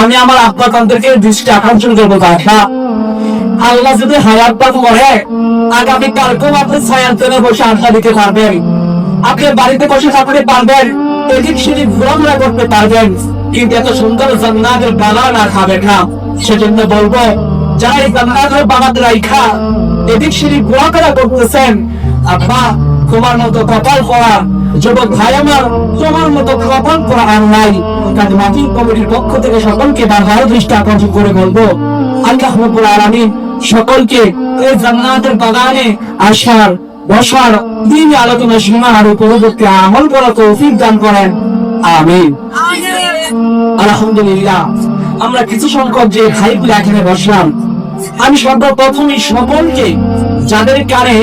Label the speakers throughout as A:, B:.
A: আমি আমার আব্বা কান্দেরকে দৃষ্টি আকর্ষণ করবো না। আল্লাহ যদি হায়াত পাক করে আগামী কালকেও আপনি ছায়ার তলে বসে আড্ডা দিতে পারবেন, আপনি বাড়িতে বসে থাকতে পারবেন, এদিক সেদিক ঘোরাফেরা করতে পারবেন, কিন্তু এত সুন্দর জান্নাতের বাগান আর খাবেন না। সেজন্য বলবো, যারা এই জান্নাতের বাগান রাইখা এদিক সেদিক ঘোরাফেরা করতেছেন, আব্বা তোমার মতো কপাল করা যুবক ভাই আমার, তোমার মতো কপাল করা আর নাই। কাজে মাহফিল কমিটির পক্ষ থেকে সকলকে বারবার দৃষ্টি আকর্ষণ করে বলবো, আল্লাহ রাব্বুল আলামিন সকলকে এই জান্নাতের বাগানে আসার, বসার, দিন আলোচনা শোনার, পরবর্তী আমল করার তৌফিক দান করেন, আমিন। আলহামদুলিল্লাহ, আমরা কিছু সংখ্যক যে ভাইগুলো এখানে বসলাম, আমি সর্বপ্রথমই সকলকে যাদের কানে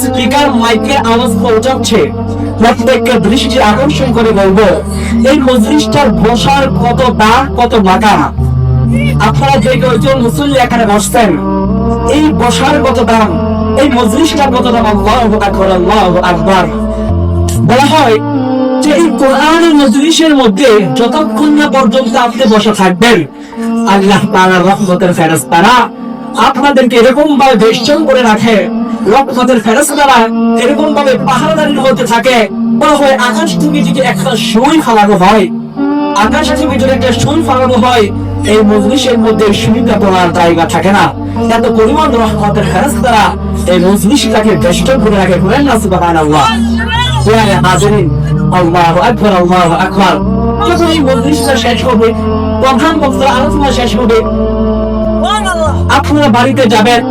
A: স্পিকার মাইকের আওয়াজ পৌঁছাচ্ছে প্রত্যেককে দৃষ্টি আকর্ষণ করে বলবো, এই মজলিসটার বসার কত দাম, কত টাকা। আপনারা যে কয়েকজন মুসল্লি এখানে বসতেন, এই বসার কত দাম, এই মজলিসটার কত দাম। আল্লাহু আকবার, আল্লাহু আকবার। বলা হয় যে এই কোরআনের মজলিসের মধ্যে যতক্ষণ না পর্যন্ত আপনি বসে থাকবেন, আল্লাহ তাআলার রহমতের ফেরেশতারা আপনাদেরকে এরকম ভাবে বেষ্টন করে রাখে, রহমতের ফেরেশতারা এরকম ভাবে পাহারাদারির মধ্যে থাকে। বলা হয় আকাশ থেকে যদি একটা সুই ফালানো হয়, আকাশ থেকে যদি একটা সুই ফালানো হয়, এই মজলিসের মধ্যে সুইটা পড়ার জায়গা থাকে না। এত পরিমাণ রহমতের ফেরেশতারা এই মজলিসটাকে বেষ্টন করে রাখে। বলেন না সুবহানাল্লাহ। ওয়া হাজিরিন, আল্লাহু আকবার, আল্লাহু আকবার। যখন এই মজলিসটা শেষ হবে, প্রধান বক্তার আলোচনা শেষ হবে, আপনারা বাড়িতে যাবেন,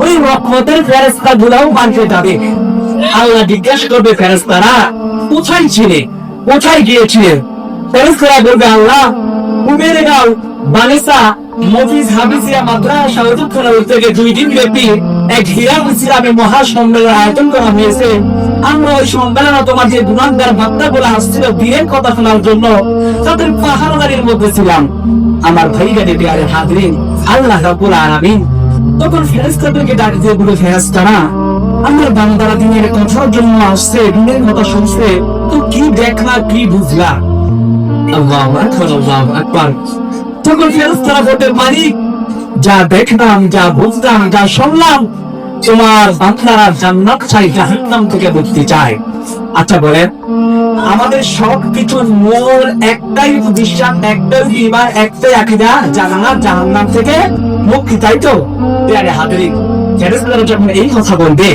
A: ওই রহমতের ফেরেশতা গুলাও বাড়িতে যাবে। আল্লাহ জিজ্ঞাসা করবে, ফেরেশতারা কোথায় ছিলে, কোথায় গিয়েছিলেন? ফেরেশতারা বলবে, আল্লাহ উমেরে গাঁও বানেসা মফিজ হাফিজিয়া মাদ্রাসা উদ্বোধন থেকে 2 দিন ব্যাপী এক হিরাম ইসলামে মহাসম্মেলন আয়োজন করা হয়েছে। আমরা ওই সম্মেলনে তোমার যে গুণাগার বার্তাগুলো আসছিল দিনের কথা শোনার জন্য তাদের পাহারাদারির মধ্যে ছিলাম। আমার ভাইরা দেবে আরে হাজরিন, আল্লাহ রাব্বুল আলামিন তখন ফেরেশতাদেরকে ডাক দিয়ে বলে, ফেরেশতারা আমার বান্দারা দিনের কথার জন্য আসছে, দিনের কথা শুনছে, তো কি দেখলা, কি বুঝলা? আল্লাহু আকবার, আল্লাহু আকবার। তখন ফেরেশতারা বলতে, মালিক যা দেখলাম, যা বুঝলাম, যা শুনলাম, তোমার বান্দারা জান্নাত চাই, জাহান্নাম থেকে মুক্তি চায়। আচ্ছা বলেন, আমাদের সব কিছুর মূল একটাই বিশ্বাস, একটাই ঈমান, একটাই আকীদা, জান্নাত জাহান্নাম থেকে মুক্তি, তাই তো? প্রিয় হাজিরিন, ফেরেশতারা যখন এই কথা বলবে,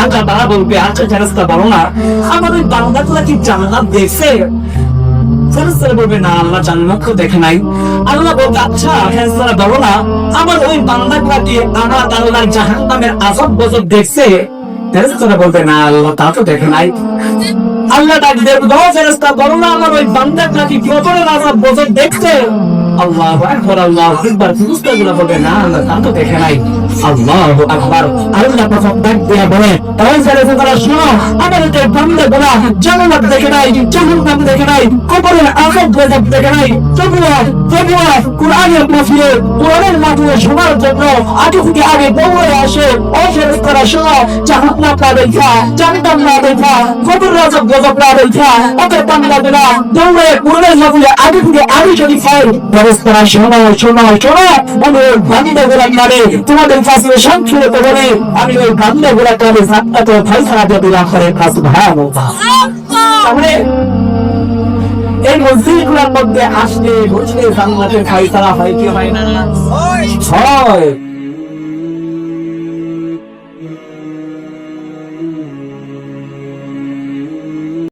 A: আল্লাহ তাআলা বলবে, আচ্ছা ফেরেশতা বলো না, আমাদের বান্দাগুলো কি জান্নাত দেখছে? ফেরেশতারা বলবে, না আল্লাহ জান্নাত তো দেখে নাই। আল্লাহ বলবে, আচ্ছা ফেরেশতারা বলো না, আমার ওই বান্দাগুলো কি আমার আল্লাহর জাহান্নামের আযাব গজব দেখছে? ফেরেশতারা বলবে, না আল্লাহ তা তো দেখে নাই। আল্লাহ ডাক দিয়ে বলবে, ও ফেরেশতা বলো না, আমার ওই বান্দাগুলো কি কবরের আযাব গজব দেখছে? আল্লাহু আকবার, আল্লাহু আকবার। ফেরেশতাগুলো বলবে, না আল্লাহ তা তো দেখে নাই। আল্লাহু আকবার। আল্লাহ প্রথম ডাক দিয়ে বলে, ওই ফেরেশতারা শোনো, আমাদের যে বান্দাগুলো জান্নাত দেখে নাই, জাহান্নাম দেখে নাই, কবরের আযাব গজব দেখে নাই, তবুও কোরআনের মাহফিলে, কোরআনের মাহফিলে শোনার জন্য আগে থেকে আগে দৌড়ে আসে। ও ফেরেশতারা শোনো, জাহান্নাম না দেখা, জান্নাত না দেখা, কবরের আযাব গজব না দেখা, ওদের বান্দাগুলো দৌড়ে কোরআনের মাহফিলে আগে থেকে আগে যদি খায়। ফেরেশতারা শোনো, শোনো, শোনো, আমি ওই বান্দাগুলোর নামে তোমাদের কাছে সংক্ষিপ্ত বলে আমি ওই বান্দাগুলোর কাছে জান্নাত ও ফয়সালা দিলাম করে। সুবহানাল্লাহ। তাহলে এই মসজিদগুলোর মধ্যে আসলে বুঝলে জান্নাতের ফয়সালা হয় কি হয় না? হয়।